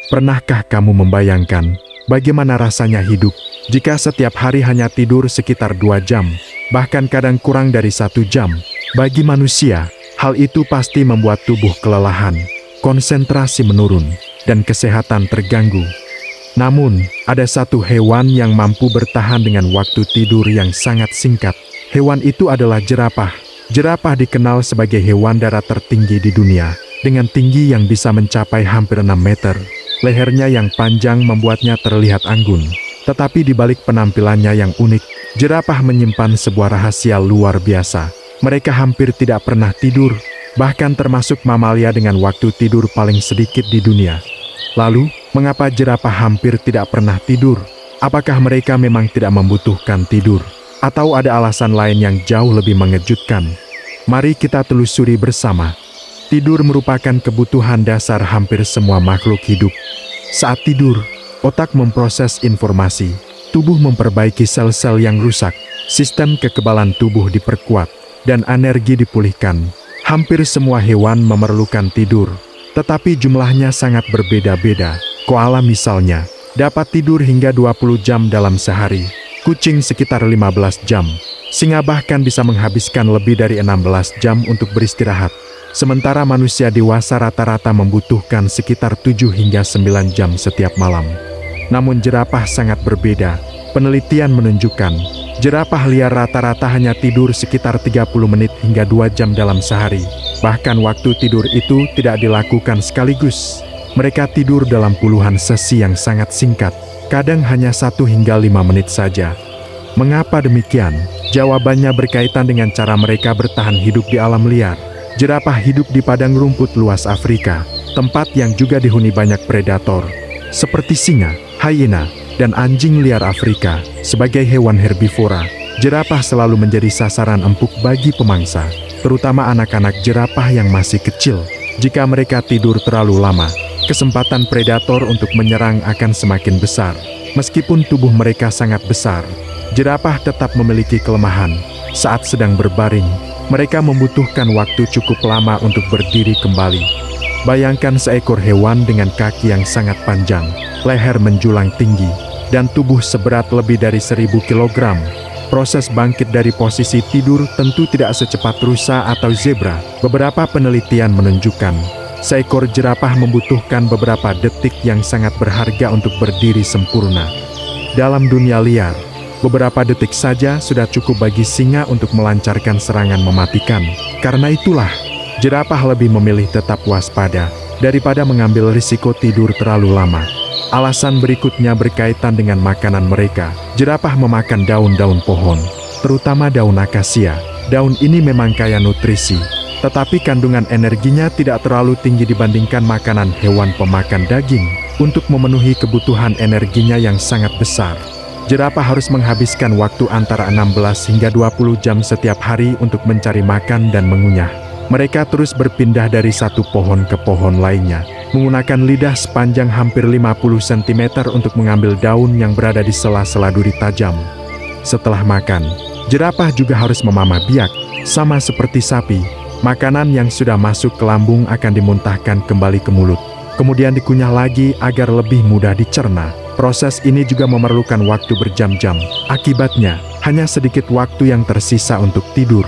Pernahkah kamu membayangkan bagaimana rasanya hidup jika setiap hari hanya tidur sekitar 2 jam, bahkan kadang kurang dari 1 jam? Bagi manusia, hal itu pasti membuat tubuh kelelahan, konsentrasi menurun, dan kesehatan terganggu. Namun, ada satu hewan yang mampu bertahan dengan waktu tidur yang sangat singkat. Hewan itu adalah jerapah. Jerapah dikenal sebagai hewan darat tertinggi di dunia, dengan tinggi yang bisa mencapai hampir 6 meter. Lehernya yang panjang membuatnya terlihat anggun. Tetapi di balik penampilannya yang unik, jerapah menyimpan sebuah rahasia luar biasa. Mereka hampir tidak pernah tidur, bahkan termasuk mamalia dengan waktu tidur paling sedikit di dunia. Lalu, mengapa jerapah hampir tidak pernah tidur? Apakah mereka memang tidak membutuhkan tidur? Atau ada alasan lain yang jauh lebih mengejutkan? Mari kita telusuri bersama. Tidur merupakan kebutuhan dasar hampir semua makhluk hidup. Saat tidur, otak memproses informasi, tubuh memperbaiki sel-sel yang rusak, sistem kekebalan tubuh diperkuat, dan energi dipulihkan. Hampir semua hewan memerlukan tidur, tetapi jumlahnya sangat berbeda-beda. Koala misalnya, dapat tidur hingga 20 jam dalam sehari, kucing sekitar 15 jam, singa bahkan bisa menghabiskan lebih dari 16 jam untuk beristirahat. Sementara manusia dewasa rata-rata membutuhkan sekitar 7 hingga 9 jam setiap malam. Namun jerapah sangat berbeda. Penelitian menunjukkan, jerapah liar rata-rata hanya tidur sekitar 30 menit hingga 2 jam dalam sehari. Bahkan waktu tidur itu tidak dilakukan sekaligus. Mereka tidur dalam puluhan sesi yang sangat singkat, kadang hanya 1 hingga 5 menit saja. Mengapa demikian? Jawabannya berkaitan dengan cara mereka bertahan hidup di alam liar. Jerapah hidup di padang rumput luas Afrika, tempat yang juga dihuni banyak predator, seperti singa, hyena, dan anjing liar Afrika. Sebagai hewan herbivora, jerapah selalu menjadi sasaran empuk bagi pemangsa, terutama anak-anak jerapah yang masih kecil. Jika mereka tidur terlalu lama, kesempatan predator untuk menyerang akan semakin besar. Meskipun tubuh mereka sangat besar, jerapah tetap memiliki kelemahan. Saat sedang berbaring, mereka membutuhkan waktu cukup lama untuk berdiri kembali. Bayangkan seekor hewan dengan kaki yang sangat panjang, leher menjulang tinggi, dan tubuh seberat lebih dari 1000 kg. Proses bangkit dari posisi tidur tentu tidak secepat rusa atau zebra. Beberapa penelitian menunjukkan, seekor jerapah membutuhkan beberapa detik yang sangat berharga untuk berdiri sempurna. Dalam dunia liar, beberapa detik saja sudah cukup bagi singa untuk melancarkan serangan mematikan. Karena itulah, jerapah lebih memilih tetap waspada daripada mengambil risiko tidur terlalu lama. Alasan berikutnya berkaitan dengan makanan mereka. Jerapah memakan daun-daun pohon, terutama daun akasia. Daun ini memang kaya nutrisi, tetapi kandungan energinya tidak terlalu tinggi dibandingkan makanan hewan pemakan daging. Untuk memenuhi kebutuhan energinya yang sangat besar, jerapah harus menghabiskan waktu antara 16 hingga 20 jam setiap hari untuk mencari makan dan mengunyah. Mereka terus berpindah dari satu pohon ke pohon lainnya, menggunakan lidah sepanjang hampir 50 cm untuk mengambil daun yang berada di sela-sela duri tajam. Setelah makan, jerapah juga harus memamah biak. Sama seperti sapi, makanan yang sudah masuk ke lambung akan dimuntahkan kembali ke mulut, kemudian dikunyah lagi agar lebih mudah dicerna. Proses ini juga memerlukan waktu berjam-jam. Akibatnya, hanya sedikit waktu yang tersisa untuk tidur.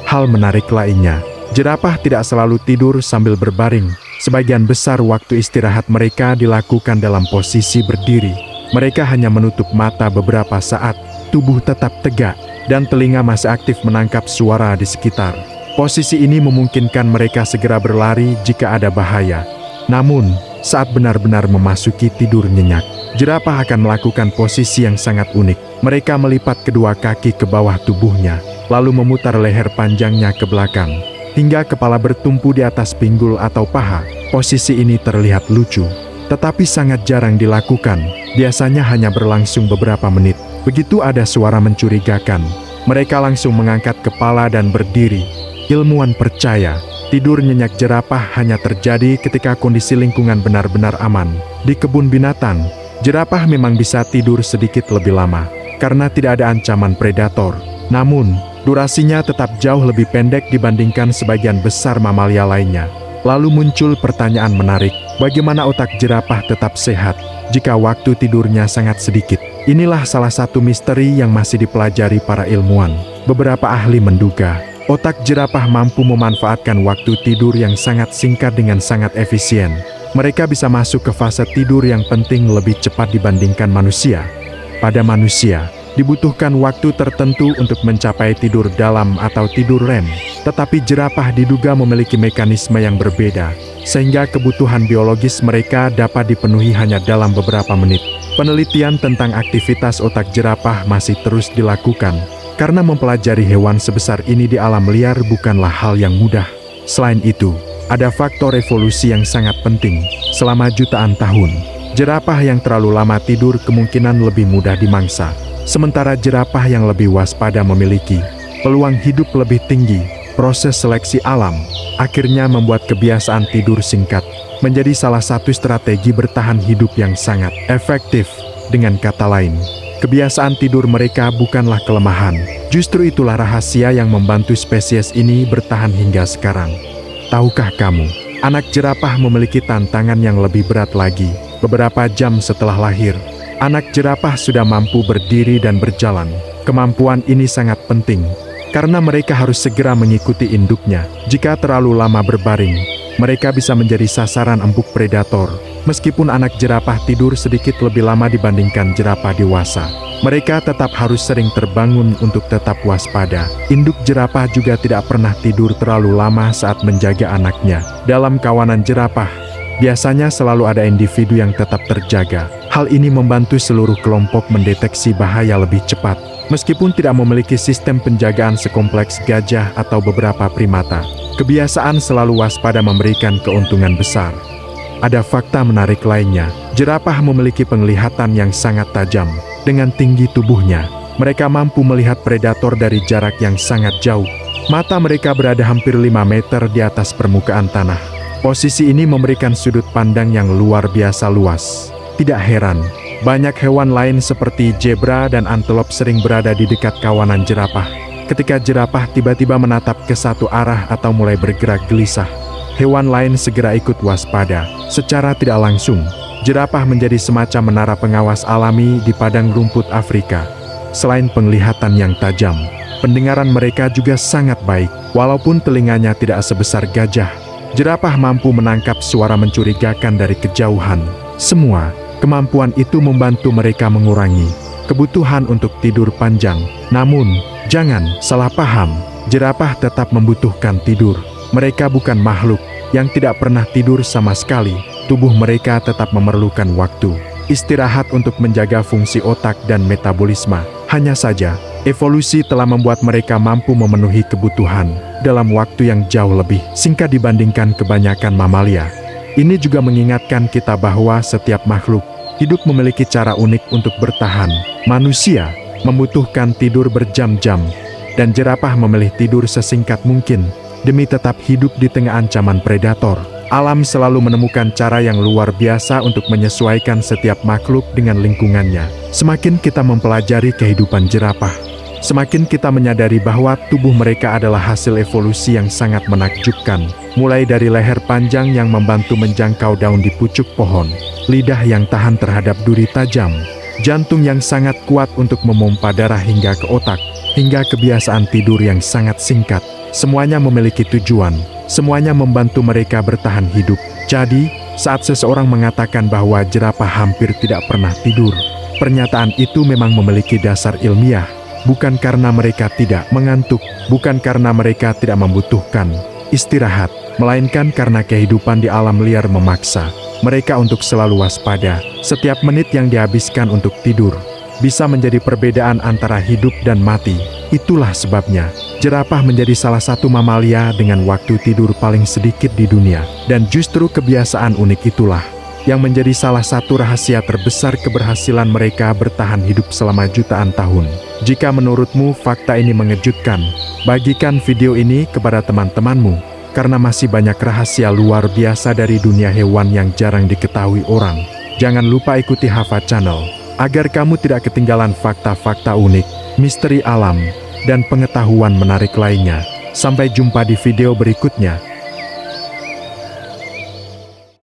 Hal menarik lainnya, jerapah tidak selalu tidur sambil berbaring. Sebagian besar waktu istirahat mereka dilakukan dalam posisi berdiri. Mereka hanya menutup mata beberapa saat, tubuh tetap tegak, dan telinga masih aktif menangkap suara di sekitar. Posisi ini memungkinkan mereka segera berlari jika ada bahaya. Namun, saat benar-benar memasuki tidur nyenyak, jerapah akan melakukan posisi yang sangat unik. Mereka melipat kedua kaki ke bawah tubuhnya, lalu memutar leher panjangnya ke belakang, hingga kepala bertumpu di atas pinggul atau paha. Posisi ini terlihat lucu, tetapi sangat jarang dilakukan. Biasanya hanya berlangsung beberapa menit. Begitu ada suara mencurigakan, mereka langsung mengangkat kepala dan berdiri. Ilmuwan percaya, tidur nyenyak jerapah hanya terjadi ketika kondisi lingkungan benar-benar aman. Di kebun binatang, jerapah memang bisa tidur sedikit lebih lama, karena tidak ada ancaman predator. Namun, durasinya tetap jauh lebih pendek dibandingkan sebagian besar mamalia lainnya. Lalu muncul pertanyaan menarik, bagaimana otak jerapah tetap sehat jika waktu tidurnya sangat sedikit? Inilah salah satu misteri yang masih dipelajari para ilmuwan. Beberapa ahli menduga, otak jerapah mampu memanfaatkan waktu tidur yang sangat singkat dengan sangat efisien. Mereka bisa masuk ke fase tidur yang penting lebih cepat dibandingkan manusia. Pada manusia, dibutuhkan waktu tertentu untuk mencapai tidur dalam atau tidur REM. Tetapi jerapah diduga memiliki mekanisme yang berbeda, sehingga kebutuhan biologis mereka dapat dipenuhi hanya dalam beberapa menit. Penelitian tentang aktivitas otak jerapah masih terus dilakukan, karena mempelajari hewan sebesar ini di alam liar bukanlah hal yang mudah. Selain itu, ada faktor evolusi yang sangat penting. Selama jutaan tahun, jerapah yang terlalu lama tidur kemungkinan lebih mudah dimangsa. Sementara jerapah yang lebih waspada memiliki peluang hidup lebih tinggi. Proses seleksi alam akhirnya membuat kebiasaan tidur singkat menjadi salah satu strategi bertahan hidup yang sangat efektif. Dengan kata lain, kebiasaan tidur mereka bukanlah kelemahan. Justru itulah rahasia yang membantu spesies ini bertahan hingga sekarang. Tahukah kamu, anak jerapah memiliki tantangan yang lebih berat lagi. Beberapa jam setelah lahir, anak jerapah sudah mampu berdiri dan berjalan. Kemampuan ini sangat penting, karena mereka harus segera mengikuti induknya. Jika terlalu lama berbaring, mereka bisa menjadi sasaran empuk predator. Meskipun anak jerapah tidur sedikit lebih lama dibandingkan jerapah dewasa, mereka tetap harus sering terbangun untuk tetap waspada. Induk jerapah juga tidak pernah tidur terlalu lama saat menjaga anaknya. Dalam kawanan jerapah, biasanya selalu ada individu yang tetap terjaga. Hal ini membantu seluruh kelompok mendeteksi bahaya lebih cepat. Meskipun tidak memiliki sistem penjagaan sekompleks gajah atau beberapa primata, kebiasaan selalu waspada memberikan keuntungan besar. Ada fakta menarik lainnya, jerapah memiliki penglihatan yang sangat tajam. Dengan tinggi tubuhnya, mereka mampu melihat predator dari jarak yang sangat jauh. Mata mereka berada hampir 5 meter di atas permukaan tanah. Posisi ini memberikan sudut pandang yang luar biasa luas. Tidak heran, banyak hewan lain seperti zebra dan antelop sering berada di dekat kawanan jerapah. Ketika jerapah tiba-tiba menatap ke satu arah atau mulai bergerak gelisah, hewan lain segera ikut waspada. Secara tidak langsung, jerapah menjadi semacam menara pengawas alami di padang rumput Afrika. Selain penglihatan yang tajam, pendengaran mereka juga sangat baik. Walaupun telinganya tidak sebesar gajah, jerapah mampu menangkap suara mencurigakan dari kejauhan. Semua kemampuan itu membantu mereka mengurangi kebutuhan untuk tidur panjang. Namun, jangan salah paham, jerapah tetap membutuhkan tidur. Mereka bukan makhluk yang tidak pernah tidur sama sekali. Tubuh mereka tetap memerlukan waktu istirahat untuk menjaga fungsi otak dan metabolisme. Hanya saja, evolusi telah membuat mereka mampu memenuhi kebutuhan dalam waktu yang jauh lebih singkat dibandingkan kebanyakan mamalia. Ini juga mengingatkan kita bahwa setiap makhluk hidup memiliki cara unik untuk bertahan. Manusia membutuhkan tidur berjam-jam, dan jerapah memilih tidur sesingkat mungkin demi tetap hidup di tengah ancaman predator. Alam selalu menemukan cara yang luar biasa untuk menyesuaikan setiap makhluk dengan lingkungannya. Semakin kita mempelajari kehidupan jerapah, semakin kita menyadari bahwa tubuh mereka adalah hasil evolusi yang sangat menakjubkan. Mulai dari leher panjang yang membantu menjangkau daun di pucuk pohon, lidah yang tahan terhadap duri tajam, jantung yang sangat kuat untuk memompa darah hingga ke otak, hingga kebiasaan tidur yang sangat singkat. Semuanya memiliki tujuan, semuanya membantu mereka bertahan hidup. Jadi, saat seseorang mengatakan bahwa jerapah hampir tidak pernah tidur, pernyataan itu memang memiliki dasar ilmiah. Bukan karena mereka tidak mengantuk, bukan karena mereka tidak membutuhkan istirahat, melainkan karena kehidupan di alam liar memaksa mereka untuk selalu waspada. Setiap menit yang dihabiskan untuk tidur bisa menjadi perbedaan antara hidup dan mati. Itulah sebabnya jerapah menjadi salah satu mamalia dengan waktu tidur paling sedikit di dunia. Dan justru kebiasaan unik itulah yang menjadi salah satu rahasia terbesar keberhasilan mereka bertahan hidup selama jutaan tahun. Jika menurutmu fakta ini mengejutkan, bagikan video ini kepada teman-temanmu, karena masih banyak rahasia luar biasa dari dunia hewan yang jarang diketahui orang. Jangan lupa ikuti Hafa Channel, agar kamu tidak ketinggalan fakta-fakta unik, misteri alam, dan pengetahuan menarik lainnya. Sampai jumpa di video berikutnya.